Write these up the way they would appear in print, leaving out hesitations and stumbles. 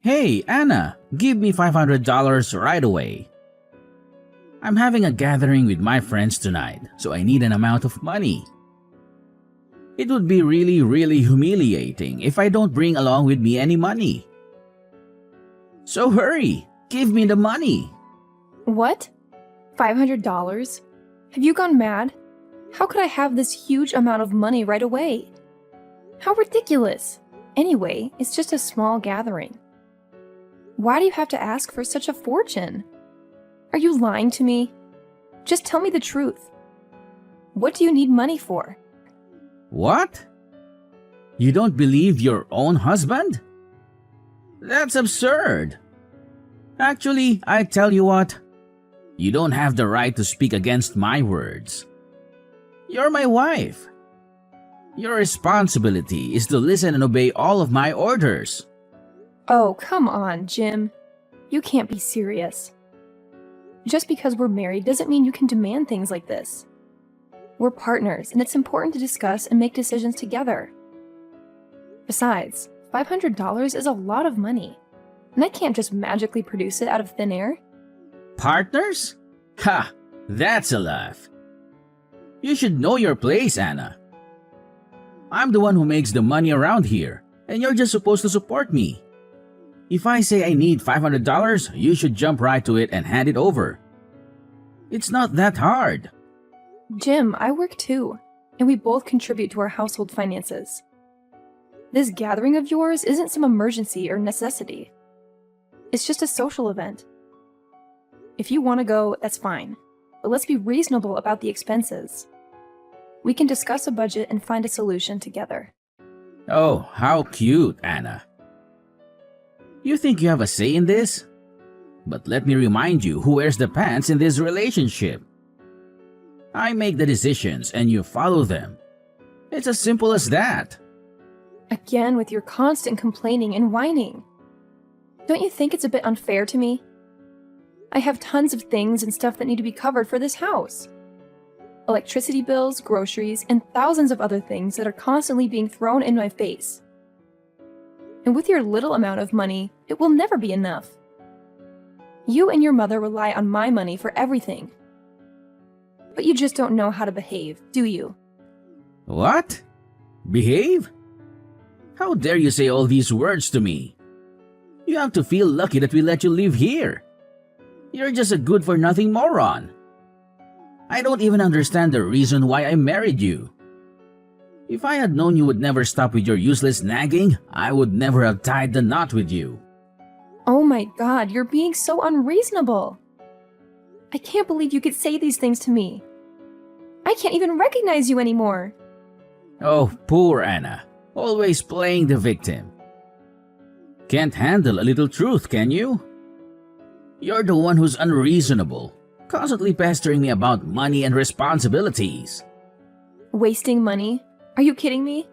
Hey, Anna, give me $500 right away. I'm having a gathering with my friends tonight, so I need an amount of money. It would be really humiliating if I don't bring along with me any money. So hurry, give me the money. What? $500? Have you gone mad? How could I have this huge amount of money right away? How ridiculous! Anyway, it's just a small gathering. Why do you have to ask for such a fortune? Are you lying to me? Just tell me the truth. What do you need money for? What? You don't believe your own husband? That's absurd. Actually, I tell you what, you don't have the right to speak against my words. You're my wife. Your responsibility is to listen and obey all of my orders. Oh, come on, Jim. You can't be serious. Just because we're married doesn't mean you can demand things like this. We're partners, and it's important to discuss and make decisions together. Besides, $500 is a lot of money, and I can't just magically produce it out of thin air. Partners? Ha! That's a laugh. You should know your place, Anna. I'm the one who makes the money around here, and you're just supposed to support me. If I say I need $500, you should jump right to it and hand it over. It's not that hard. Jim, I work too, and we both contribute to our household finances. This gathering of yours isn't some emergency or necessity. It's just a social event. If you want to go, that's fine, but let's be reasonable about the expenses. We can discuss a budget and find a solution together. Oh, how cute, Anna. You think you have a say in this? But let me remind you who wears the pants in this relationship. I make the decisions and you follow them. It's as simple as that. Again with your constant complaining and whining. Don't you think it's a bit unfair to me? I have tons of things and stuff that need to be covered for this house. Electricity bills, groceries, and thousands of other things that are constantly being thrown in my face. And with your little amount of money, it will never be enough. You and your mother rely on my money for everything. But you just don't know how to behave, do you? What? Behave? How dare you say all these words to me? You have to feel lucky that we let you live here. You're just a good-for-nothing moron. I don't even understand the reason why I married you. If I had known you would never stop with your useless nagging, I would never have tied the knot with you. Oh my God, you're being so unreasonable. I can't believe you could say these things to me. I can't even recognize you anymore. Oh, poor Anna. Always playing the victim. Can't handle a little truth, can you? You're the one who's unreasonable, constantly pestering me about money and responsibilities. Wasting money? Are you kidding me?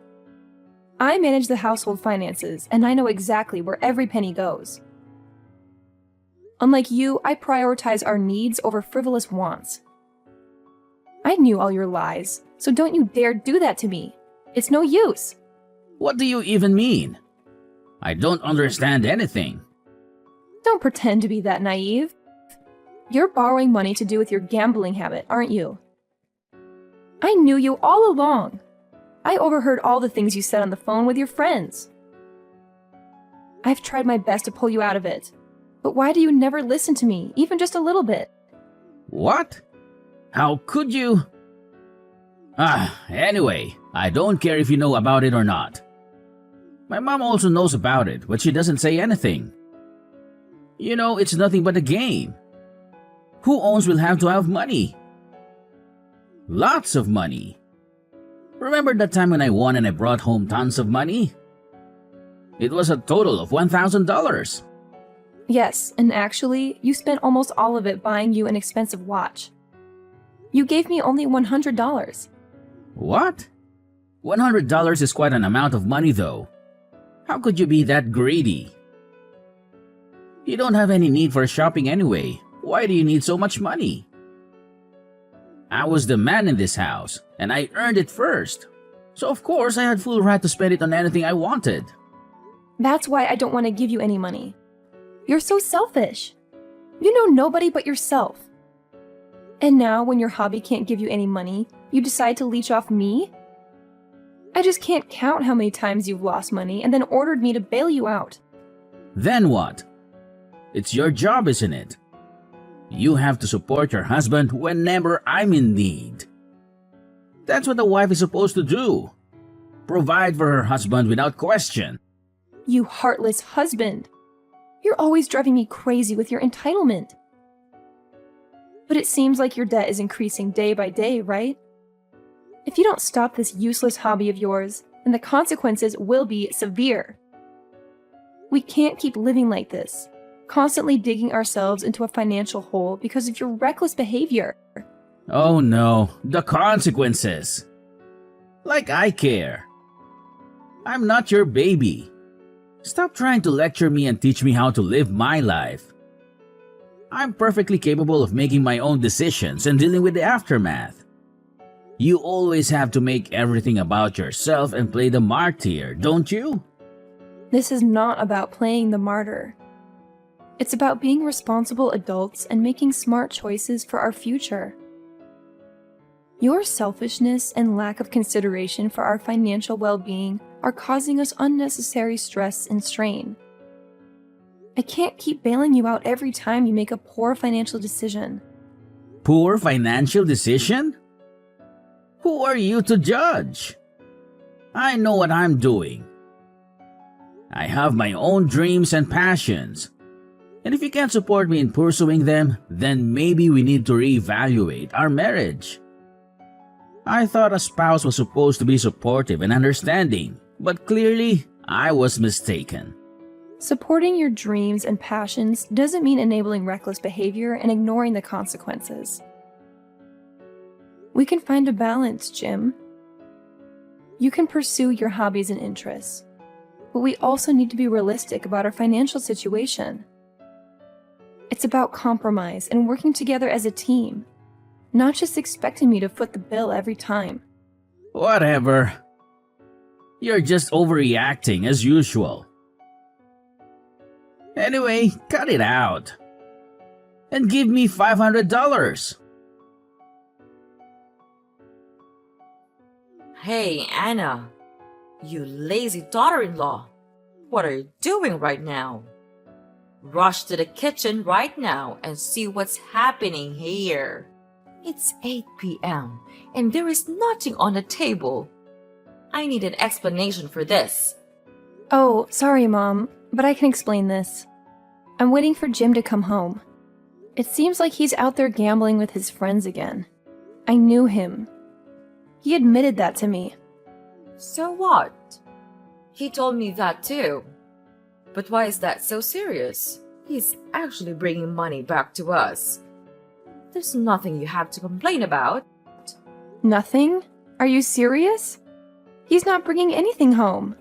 I manage the household finances, and I know exactly where every penny goes. Unlike you, I prioritize our needs over frivolous wants. I knew all your lies, so don't you dare do that to me. It's no use. What do you even mean? I don't understand anything. Don't pretend to be that naive. You're borrowing money to do with your gambling habit, aren't you? I knew you all along. I overheard all the things you said on the phone with your friends. I've tried my best to pull you out of it. But why do you never listen to me, even just a little bit? What? How could you? Anyway, I don't care if you know about it or not. My mom also knows about it, but she doesn't say anything. You know, it's nothing but a game. Who owns will have to have money. Lots of money. Remember that time when I won and I brought home tons of money? It was a total of $1,000. Yes, and actually, you spent almost all of it buying you an expensive watch. You gave me only $100. What? $100 is quite an amount of money though. How could you be that greedy? You don't have any need for shopping anyway. Why do you need so much money? I was the man in this house, and I earned it first. So of course I had full right to spend it on anything I wanted. That's why I don't want to give you any money. You're so selfish. You know nobody but yourself. And now, when your hobby can't give you any money, you decide to leech off me? I just can't count how many times you've lost money and then ordered me to bail you out. Then what? It's your job, isn't it? You have to support your husband whenever I'm in need. That's what a wife is supposed to do. Provide for her husband without question. You heartless husband. You're always driving me crazy with your entitlement. But it seems like your debt is increasing day by day, right? If you don't stop this useless hobby of yours, then the consequences will be severe. We can't keep living like this, constantly digging ourselves into a financial hole because of your reckless behavior. Oh no, the consequences. Like I care. I'm not your baby. Stop trying to lecture me and teach me how to live my life. I'm perfectly capable of making my own decisions and dealing with the aftermath. You always have to make everything about yourself and play the martyr, don't you? This is not about playing the martyr. It's about being responsible adults and making smart choices for our future. Your selfishness and lack of consideration for our financial well-being are causing us unnecessary stress and strain. I can't keep bailing you out every time you make a poor financial decision. Poor financial decision? Who are you to judge? I know what I'm doing. I have my own dreams and passions. And if you can't support me in pursuing them, then maybe we need to reevaluate our marriage. I thought a spouse was supposed to be supportive and understanding, but clearly I was mistaken. Supporting your dreams and passions doesn't mean enabling reckless behavior and ignoring the consequences. We can find a balance, Jim. You can pursue your hobbies and interests, but we also need to be realistic about our financial situation. It's about compromise and working together as a team, not just expecting me to foot the bill every time. Whatever. You're just overreacting as usual. Anyway, cut it out. And give me $500. Hey, Anna, you lazy daughter-in-law. What are you doing right now? Rush to the kitchen right now and see what's happening here. It's 8 p.m. and there is nothing on the table. I need an explanation for this. Oh, sorry, Mom, but I can explain this. I'm waiting for Jim to come home. It seems like he's out there gambling with his friends again. I knew him. He admitted that to me. So what? He told me that too. But why is that so serious? He's actually bringing money back to us. There's nothing you have to complain about. Nothing? Are you serious? He's not bringing anything home.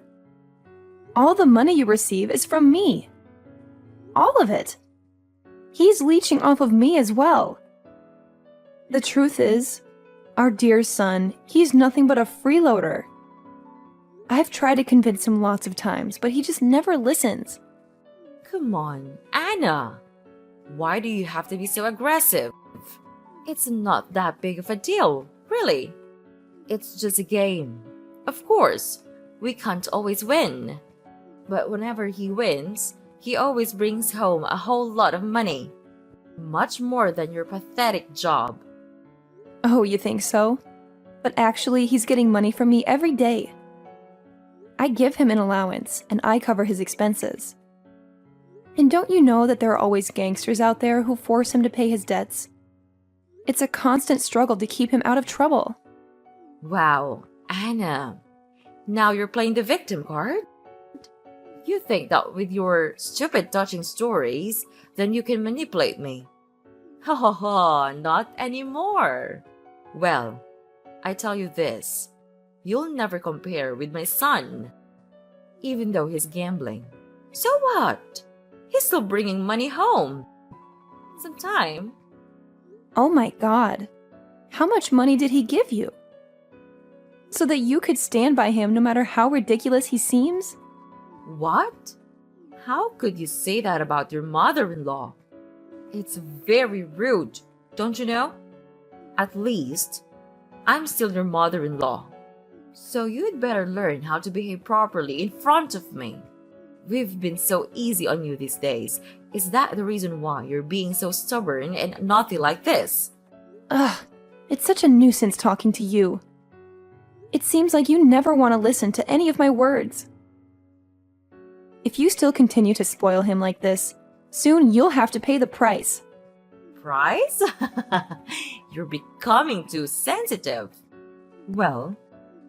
All the money you receive is from me. All of it. He's leeching off of me as well. The truth is, our dear son, he's nothing but a freeloader. I've tried to convince him lots of times, but he just never listens. Come on, Anna. Why do you have to be so aggressive? It's not that big of a deal, really. It's just a game. Of course, we can't always win. But whenever he wins, he always brings home a whole lot of money. Much more than your pathetic job. Oh, you think so? But actually, he's getting money from me every day. I give him an allowance, and I cover his expenses. And don't you know that there are always gangsters out there who force him to pay his debts? It's a constant struggle to keep him out of trouble. Wow, Anna. Now you're playing the victim card? You think that with your stupid touching stories, then you can manipulate me. Ha ha ha, not anymore. Well, I tell you this. You'll never compare with my son. Even though he's gambling. So what? He's still bringing money home. Sometime. Oh my God. How much money did he give you? So that you could stand by him no matter how ridiculous he seems? What? How could you say that about your mother-in-law? It's very rude, don't you know? At least, I'm still your mother-in-law. So you'd better learn how to behave properly in front of me. We've been so easy on you these days. Is that the reason why you're being so stubborn and naughty like this? Ugh, it's such a nuisance talking to you. It seems like you never want to listen to any of my words. If you still continue to spoil him like this, soon you'll have to pay the price. Price? You're becoming too sensitive. Well,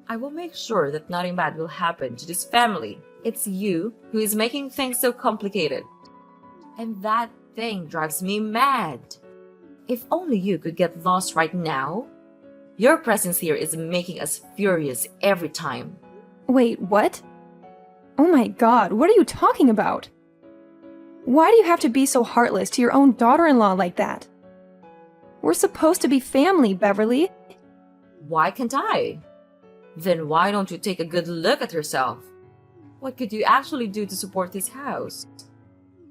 I will make sure that nothing bad will happen to this family. It's you who is making things so complicated. And that thing drives me mad. If only you could get lost right now. Your presence here is making us furious every time. Wait, what? Oh my god, what are you talking about? Why do you have to be so heartless to your own daughter-in-law like that? We're supposed to be family, Beverly. Why can't I? Then why don't you take a good look at yourself? What could you actually do to support this house?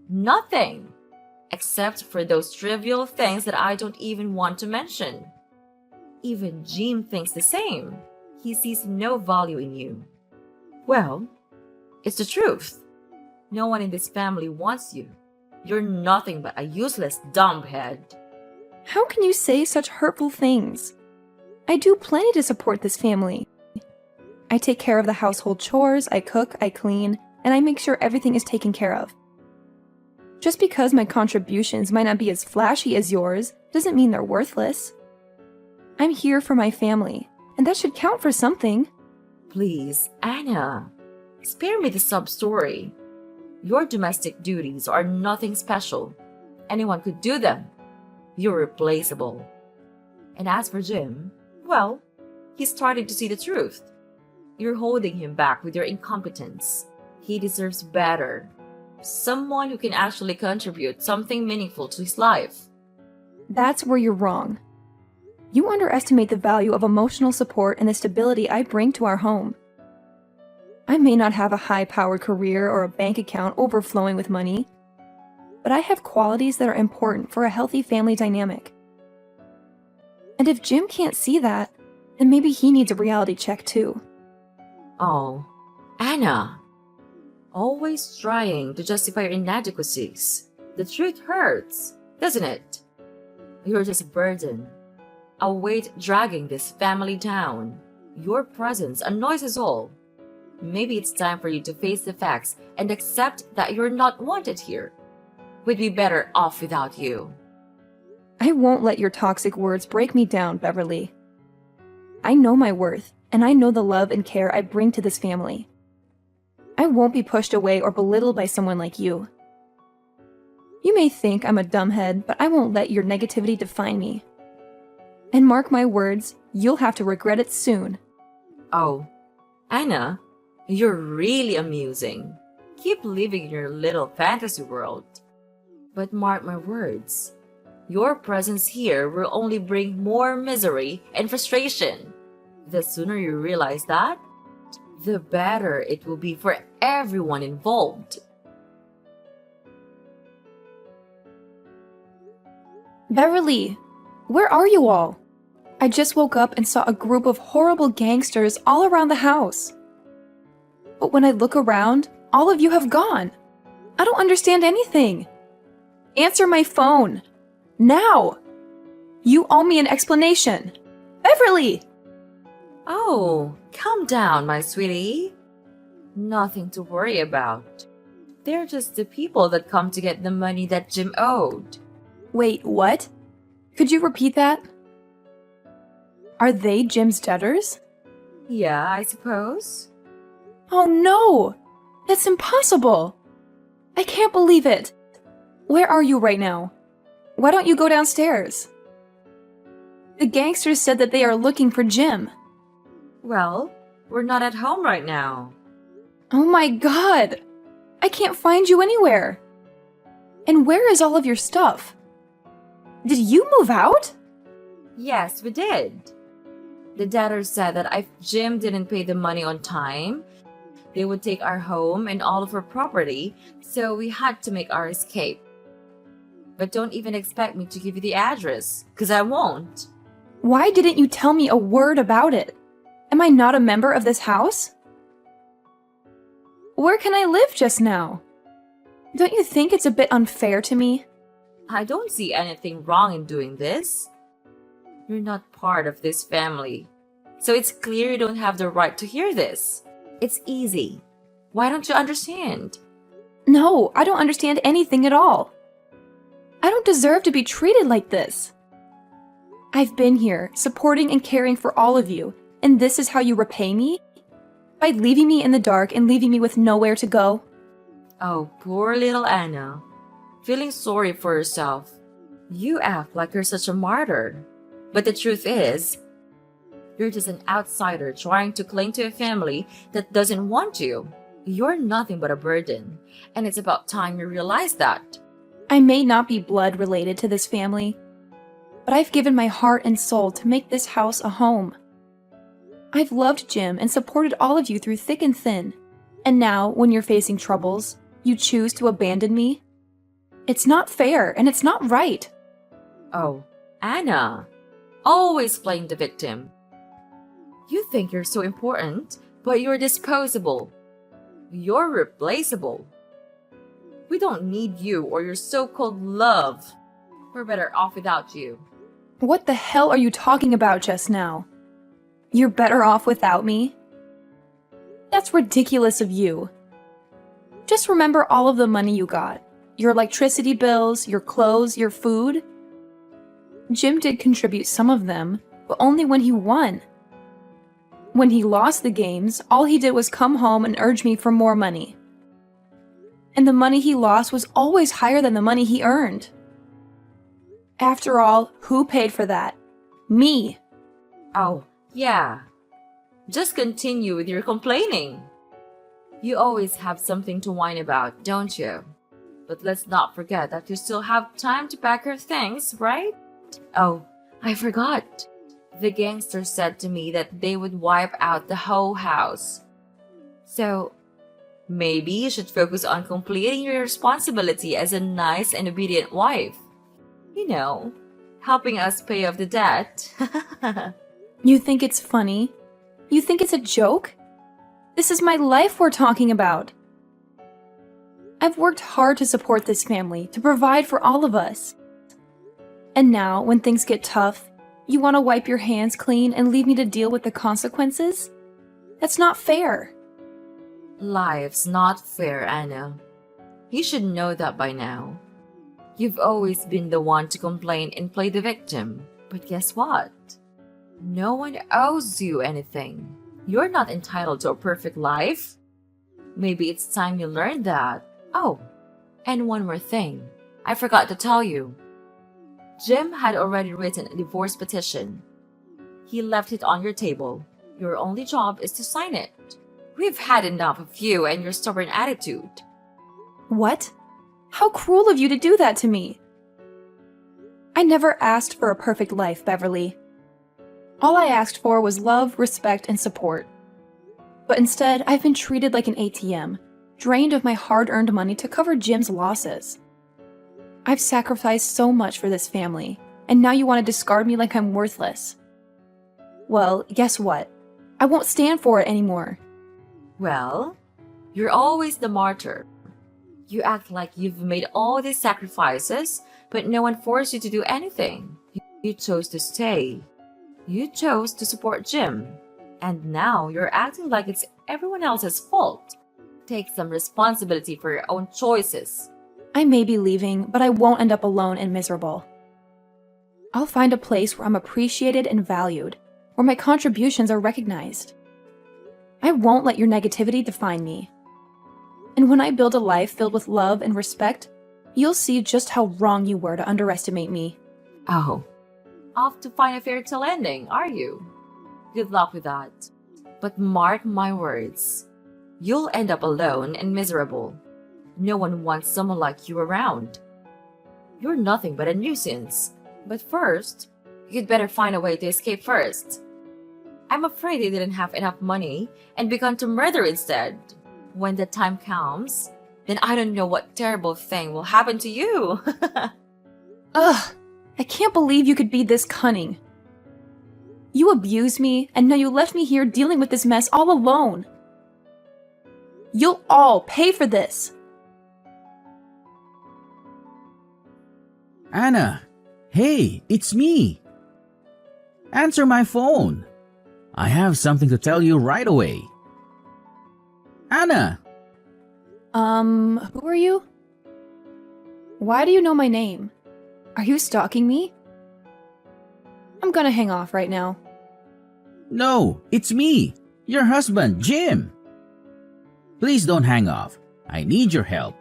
Nothing, except for those trivial things that I don't even want to mention. Even Jim thinks the same. He sees no value in you. Well, it's the truth. No one in this family wants you. You're nothing but a useless dumbhead. How can you say such hurtful things? I do plenty to support this family. I take care of the household chores, I cook, I clean, and I make sure everything is taken care of. Just because my contributions might not be as flashy as yours doesn't mean they're worthless. I'm here for my family, and that should count for something. Please, Anna, spare me the sub-story. Your domestic duties are nothing special. Anyone could do them. You're replaceable. And as for Jim, well, he's starting to see the truth. You're holding him back with your incompetence. He deserves better. Someone who can actually contribute something meaningful to his life. That's where you're wrong. You underestimate the value of emotional support and the stability I bring to our home. I may not have a high-powered career or a bank account overflowing with money, but I have qualities that are important for a healthy family dynamic. And if Jim can't see that, then maybe he needs a reality check too. Oh, Anna. Always trying to justify your inadequacies. The truth hurts, doesn't it? You're just a burden. A weight dragging this family down. Your presence annoys us all. Maybe it's time for you to face the facts and accept that you're not wanted here. We'd be better off without you. I won't let your toxic words break me down, Beverly. I know my worth, and I know the love and care I bring to this family. I won't be pushed away or belittled by someone like you. You may think I'm a dumbhead, but I won't let your negativity define me. And mark my words, you'll have to regret it soon. Oh, Anna, you're really amusing. Keep living in your little fantasy world. But mark my words, your presence here will only bring more misery and frustration. The sooner you realize that, the better it will be for everyone involved. Beverly, where are you all? I just woke up and saw a group of horrible gangsters all around the house. But when I look around, all of you have gone. I don't understand anything. Answer my phone. Now! You owe me an explanation. Beverly! Oh, calm down, my sweetie. Nothing to worry about. They're just the people that come to get the money that Jim owed. Wait, what? Could you repeat that? Are they Jim's debtors? Yeah, I suppose. Oh no! That's impossible! I can't believe it! Where are you right now? Why don't you go downstairs? The gangsters said that they are looking for Jim. Well, we're not at home right now. Oh my god! I can't find you anywhere! And where is all of your stuff? Did you move out? Yes, we did. The debtor said that if Jim didn't pay the money on time, They would take our home and all of our property, so we had to make our escape. But don't even expect me to give you the address, because I won't. Why didn't you tell me a word about it? Am I not a member of this house? Where can I live just now? Don't you think it's a bit unfair to me? I don't see anything wrong in doing this. You're not part of this family, so it's clear you don't have the right to hear this. It's easy. Why don't you understand? No, I don't understand anything at all. I don't deserve to be treated like this. I've been here, supporting and caring for all of you, and this is how you repay me? By leaving me in the dark and leaving me with nowhere to go? Oh, poor little Anna. Feeling sorry for yourself. You act like you're such a martyr. But the truth is, you're just an outsider trying to cling to a family that doesn't want you. You're nothing but a burden, and it's about time you realize that. I may not be blood related to this family, but I've given my heart and soul to make this house a home. I've loved Jim and supported all of you through thick and thin, and now, when you're facing troubles, you choose to abandon me? It's not fair, and it's not right. Oh, Anna. Always playing the victim. You think you're so important, but you're disposable. You're replaceable. We don't need you or your so-called love. We're better off without you. What the hell are you talking about just now? You're better off without me? That's ridiculous of you. Just remember all of the money you got. Your electricity bills, your clothes, your food. Jim did contribute some of them, but only when he won. When he lost the games, all he did was come home and urge me for more money. And the money he lost was always higher than the money he earned. After all, who paid for that? Me. Oh, yeah. Just continue with your complaining. You always have something to whine about, don't you? But let's not forget that you still have time to pack your things, right? Oh, I forgot. The gangsters said to me that they would wipe out the whole house. So, maybe you should focus on completing your responsibility as a nice and obedient wife. You know, helping us pay off the debt. You think it's funny? You think it's a joke? This is my life we're talking about. I've worked hard to support this family, to provide for all of us. And now, when things get tough, you want to wipe your hands clean and leave me to deal with the consequences? That's not fair. Life's not fair, Anna. You should know that by now. You've always been the one to complain and play the victim. But guess what? No one owes you anything. You're not entitled to a perfect life. Maybe it's time you learned that. Oh, and one more thing. I forgot to tell you. Jim had already written a divorce petition. He left it on your table. Your only job is to sign it. We've had enough of you and your stubborn attitude. What? How cruel of you to do that to me. I never asked for a perfect life, Beverly. All I asked for was love, respect, and support. But instead, I've been treated like an ATM, drained of my hard-earned money to cover Jim's losses. I've sacrificed so much for this family, and now you want to discard me like I'm worthless. Well, guess what? I won't stand for it anymore. Well, you're always the martyr. You act like you've made all these sacrifices, but no one forced you to do anything. You chose to stay. You chose to support Jim. And now you're acting like it's everyone else's fault. Take some responsibility for your own choices. I may be leaving, but I won't end up alone and miserable. I'll find a place where I'm appreciated and valued, where my contributions are recognized. I won't let your negativity define me. And when I build a life filled with love and respect, you'll see just how wrong you were to underestimate me. Oh, off to find a fairy tale ending, are you? Good luck with that. But mark my words, you'll end up alone and miserable. No one wants someone like you around. You're nothing but a nuisance. But first, you'd better find a way to escape first. I'm afraid they didn't have enough money and began to murder instead. when the time comes, then I don't know what terrible thing will happen to you. Ugh, I can't believe you could be this cunning. You abused me, and now you left me here dealing with this mess all alone. You'll all pay for this. Anna, hey, it's me. Answer my phone. I have something to tell you right away. Anna! Who are you? Why do you know my name? Are you stalking me? I'm gonna hang off right now. No, it's me, your husband, Jim. Please don't hang off. I need your help.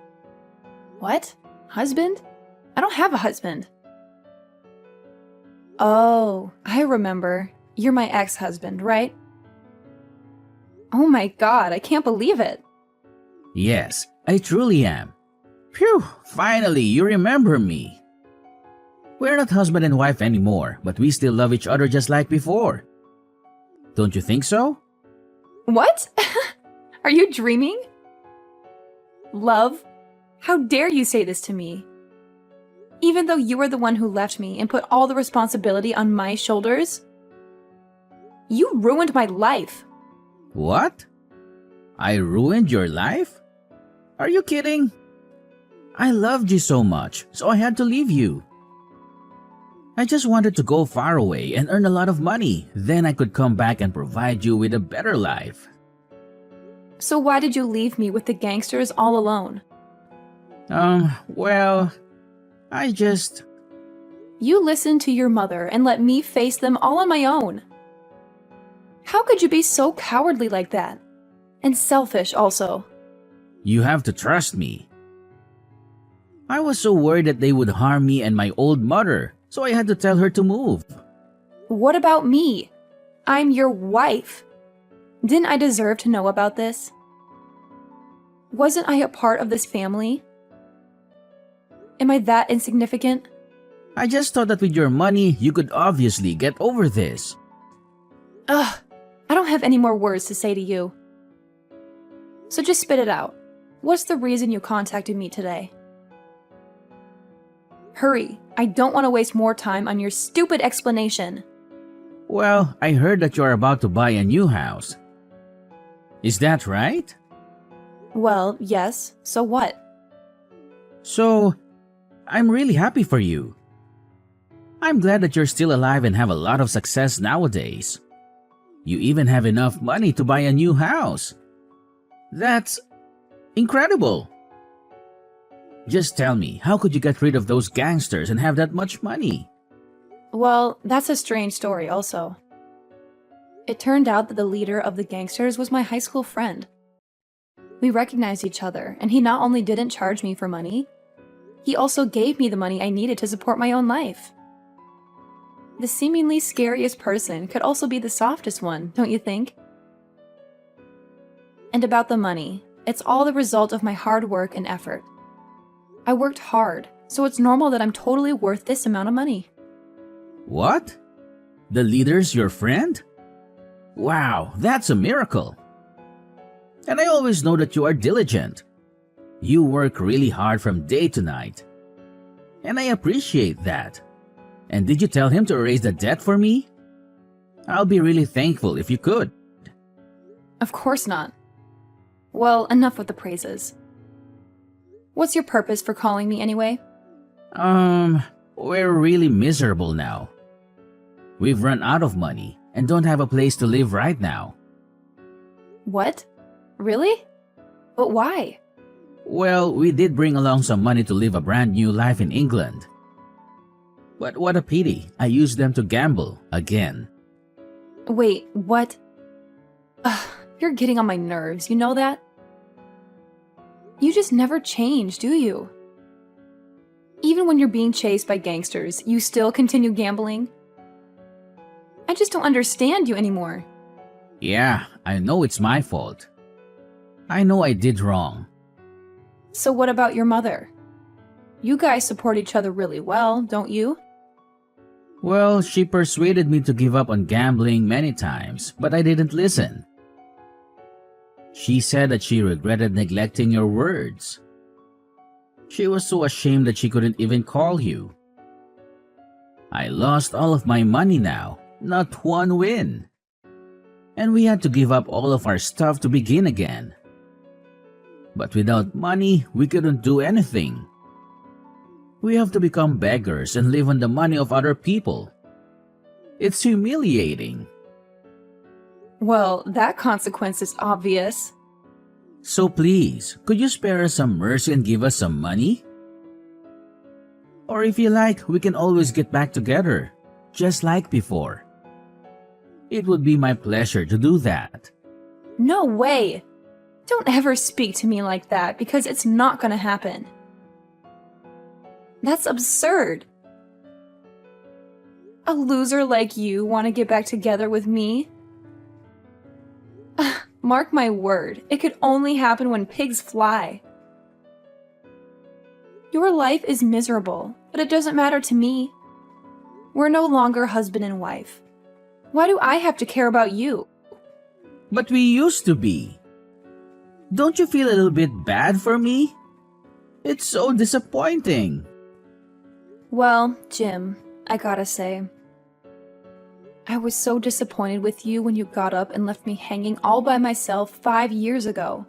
What? Husband? I don't have a husband. Oh, I remember. You're my ex-husband, right? Oh my god, I can't believe it. Yes, I truly am. Phew, finally, you remember me. We're not husband and wife anymore, but we still love each other just like before. Don't you think so? What? Are you dreaming? Love? How dare you say this to me? Even though you were the one who left me and put all the responsibility on my shoulders? You ruined my life. What? I ruined your life? Are you kidding? I loved you so much, so I had to leave you. I just wanted to go far away and earn a lot of money. Then I could come back and provide you with a better life. So why did you leave me with the gangsters all alone? Well, I just... You listened to your mother and let me face them all on my own. How could you be so cowardly like that? And selfish also. You have to trust me. I was so worried that they would harm me and my old mother, so I had to tell her to move. What about me? I'm your wife. Didn't I deserve to know about this? Wasn't I a part of this family? Am I that insignificant? I just thought that with your money, you could obviously get over this. Ugh, I don't have any more words to say to you. So just spit it out. What's the reason you contacted me today? Hurry, I don't want to waste more time on your stupid explanation. Well, I heard that you are about to buy a new house. Is that right? Well, yes, so what? So, I'm really happy for you. I'm glad that you're still alive and have a lot of success nowadays. You even have enough money to buy a new house. That's incredible. Just tell me, how could you get rid of those gangsters and have that much money? Well, that's a strange story also. It turned out that the leader of the gangsters was my high school friend. We recognized each other, and he not only didn't charge me for money, he also gave me the money I needed to support my own life. The seemingly scariest person could also be the softest one, don't you think? And about the money, it's all the result of my hard work and effort. I worked hard, so it's normal that I'm totally worth this amount of money. What? The leader's your friend? Wow, that's a miracle. And I always know that you are diligent. You work really hard from day to night. And I appreciate that. And did you tell him to erase the debt for me? I'll be really thankful if you could. Of course not. Well, enough with the praises. What's your purpose for calling me anyway? We're really miserable now. We've run out of money and don't have a place to live right now. What? Really? But why? Well, we did bring along some money to live a brand new life in England. But what a pity, I used them to gamble again. Wait, what? Ugh, you're getting on my nerves, you know that? You just never change, do you? Even when you're being chased by gangsters, you still continue gambling? I just don't understand you anymore. Yeah, I know it's my fault. I know I did wrong. So what about your mother? You guys support each other really well, don't you? Well, she persuaded me to give up on gambling many times, but I didn't listen. She said that she regretted neglecting your words. She was so ashamed that she couldn't even call you. I lost all of my money now, not one win. And we had to give up all of our stuff to begin again. But without money, we couldn't do anything. We have to become beggars and live on the money of other people. It's humiliating. Well, that consequence is obvious. So please, could you spare us some mercy and give us some money? Or if you like, we can always get back together, just like before. It would be my pleasure to do that. No way! Don't ever speak to me like that because it's not gonna happen. That's absurd. A loser like you want to get back together with me? Mark my word, it could only happen when pigs fly. Your life is miserable, but it doesn't matter to me. We're no longer husband and wife. Why do I have to care about you? But we used to be. Don't you feel a little bit bad for me? It's so disappointing. Well, Jim, I gotta say, I was so disappointed with you when you got up and left me hanging all by myself 5 years ago.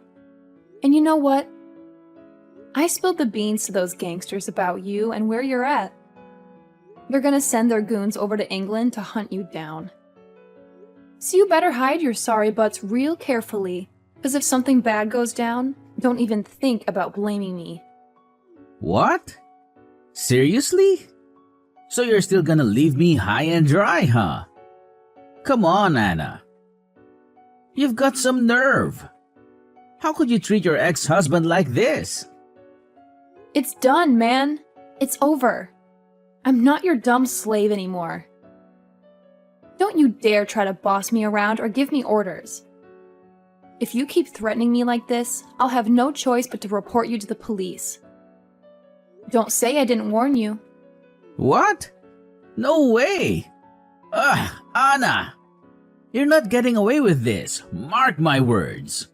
And you know what? I spilled the beans to those gangsters about you and where you're at. They're gonna send their goons over to England to hunt you down. So you better hide your sorry butts real carefully, because if something bad goes down, don't even think about blaming me. What? Seriously? So you're still gonna leave me high and dry, huh? Come on, Anna. You've got some nerve. How could you treat your ex-husband like this? It's done, man. It's over. I'm not your dumb slave anymore. Don't you dare try to boss me around or give me orders. If you keep threatening me like this, I'll have no choice but to report you to the police. Don't say I didn't warn you. What? No way! Ugh, Anna! You're not getting away with this. Mark my words.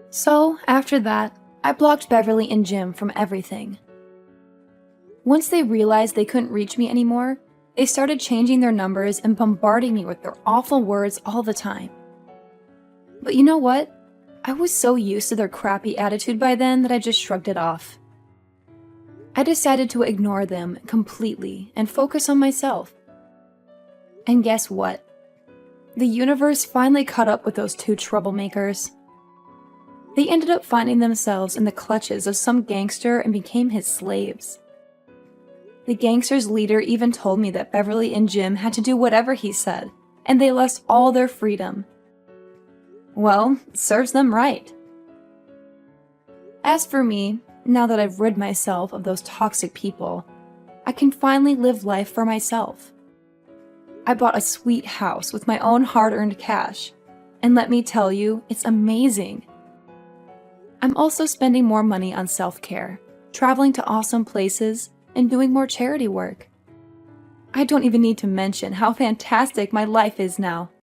So, after that, I blocked Beverly and Jim from everything. Once they realized they couldn't reach me anymore, they started changing their numbers and bombarding me with their awful words all the time. But you know what? I was so used to their crappy attitude by then that I just shrugged it off. I decided to ignore them completely and focus on myself. And guess what? The universe finally caught up with those two troublemakers. They ended up finding themselves in the clutches of some gangster and became his slaves. The gangster's leader even told me that Beverly and Jim had to do whatever he said, and they lost all their freedom. Well, serves them right. As for me, now that I've rid myself of those toxic people, I can finally live life for myself. I bought a sweet house with my own hard-earned cash, and let me tell you, it's amazing. I'm also spending more money on self-care, traveling to awesome places, and doing more charity work. I don't even need to mention how fantastic my life is now.